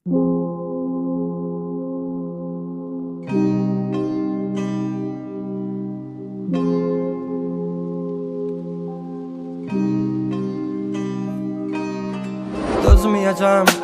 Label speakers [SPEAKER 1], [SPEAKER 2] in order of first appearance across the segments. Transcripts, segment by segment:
[SPEAKER 1] Dözməyəcəm,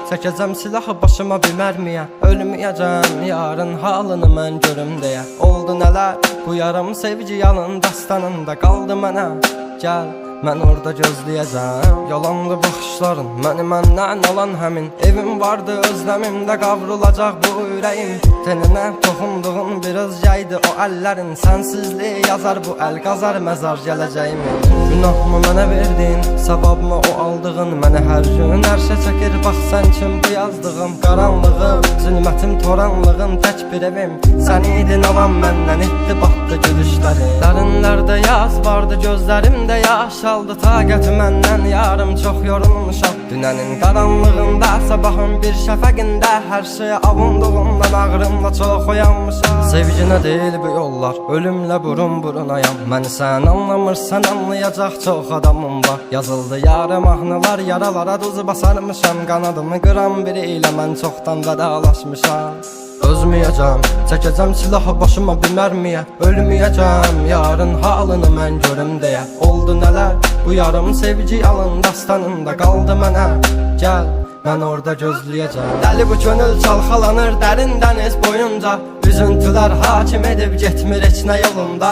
[SPEAKER 1] çəkəcəm silahı başıma bir mərmiyə. Ölməyəcəm, yarın halını mən görüm deyə. Oldu nələr, bu yarım sevgi yalın dastanında qaldı mənə. Gəl, mən orada gözləyəcəm. Yalandı baxışların, məni məndən alan həmin. Evim vardı özləmimdə qavrulacaq bu ürəyim. Teninə toxunduğun bir özgəydi o əllərin. Sənsizliyi yazar bu əl qazar məzar gələcəyimi. Günahımı mənə verdin, savabımı o aldığın. Mənə hər gün ərşə çəkir, bax sən kim bu yazdığım. Qaranlığım, zülmətim, toranlığım, tək bir evim. Sən idin alan məndən itdi batdı gülüşləri. Dərinlərdə yaz vardı, gözlərimdə yaş aldı. Taqəti məndən yarım çox yorulmuşam. Dünənin qaranlığında, sabahın bir şəfəqində. Hər şeyə avunduğumdan ağrımla çox oyanmışam. Sevginə deyil bu yollar, ölümlə burun burunayam. Məni sən anlamırsan, anlayacaq çox adamım var. Yazıldı yarı mahnılar, yaralara duz basarmışam. Qanadımı qıran biri ilə mən çoxdan vədalaşmışam. Özməyəcəm, çəkəcəm silahı başıma bir mərmiyə. Ölməyəcəm, yarın halını mən görüm deyə. Oldu nələr, bu yarım sevgi yalın dastanında qaldı mənə. Gəl, mən orada gözləyəcəm. Dəli bu könül çalxalanır dərin dəniz boyunca. Üzüntülər hakim edib getmir heç nə yolunda.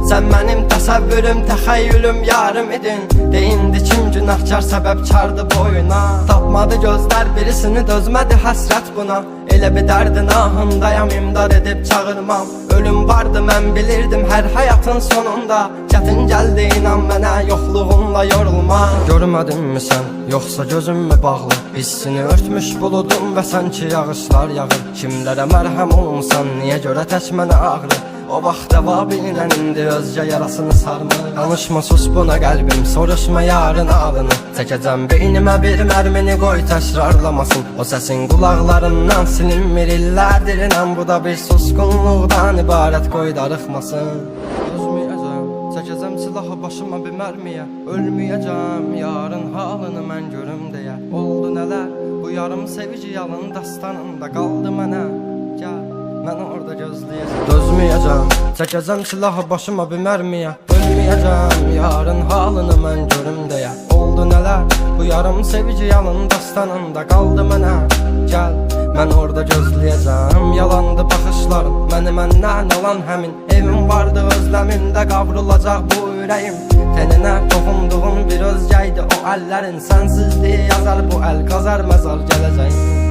[SPEAKER 1] Sən mənim təsəvvürüm, təxəyyülüm, yarım idin. Deyindi kim günahkar səbəbkardı boyuna. Tapmadı gözlər birisini, dözmədi həsrət buna. Elə bir dərdin ahındayam, imdad edib çağırmam. Ölüm vardı mən bilirdim hər həyatın sonunda. Çətin gəldi inan mənə, yoxluğunla yorulma. Görmədinmi sən, yoxsa gözüm mü bağlı? Hissini örtmüş buludum və sanki yağışlar yağır. Kimlərə mərhəm olunsan, niyə görə tək mənə ağrı? O vaxt cavabıyla indi özgə yarasını sarmır. Danışma sus buna qəlbim, soruşma yarın ağlını. Çəkəcəm beynimə bir mərmini, qoy təkrarlamasın. O səsin qulaqlarından silinmir illərdir inan. Bu da bir susqunluqdan ibarət, qoy darıxmasın. Özməyəcəm, çəkəcəm silahı başıma bir mərmiyə. Ölməyəcəm, yarın halını mən görüm deyə. Oldu nələr, bu yarım sevgi yalın dastanında qaldı mənə. Gəl, mən orada gözləyəcəm. Dözməyəcəm, çəkəcəm silahı başıma bir mərmiyə. Ölməyəcəm, yarın halını mən görüm deyə. Oldu nələr, bu yarım sevgi yalın dastanında qaldı mənə. Gəl, mən orada gözləyəcəm. Yalandı baxışların, məni məndən alan həmin. Evim vardı özləmimdə qavrulacaq bu ürəyim. Teninə toxunduğun bir özgəydi o əllərin. Sənsizliyi yazar bu əl qazar məzar gələcəyim.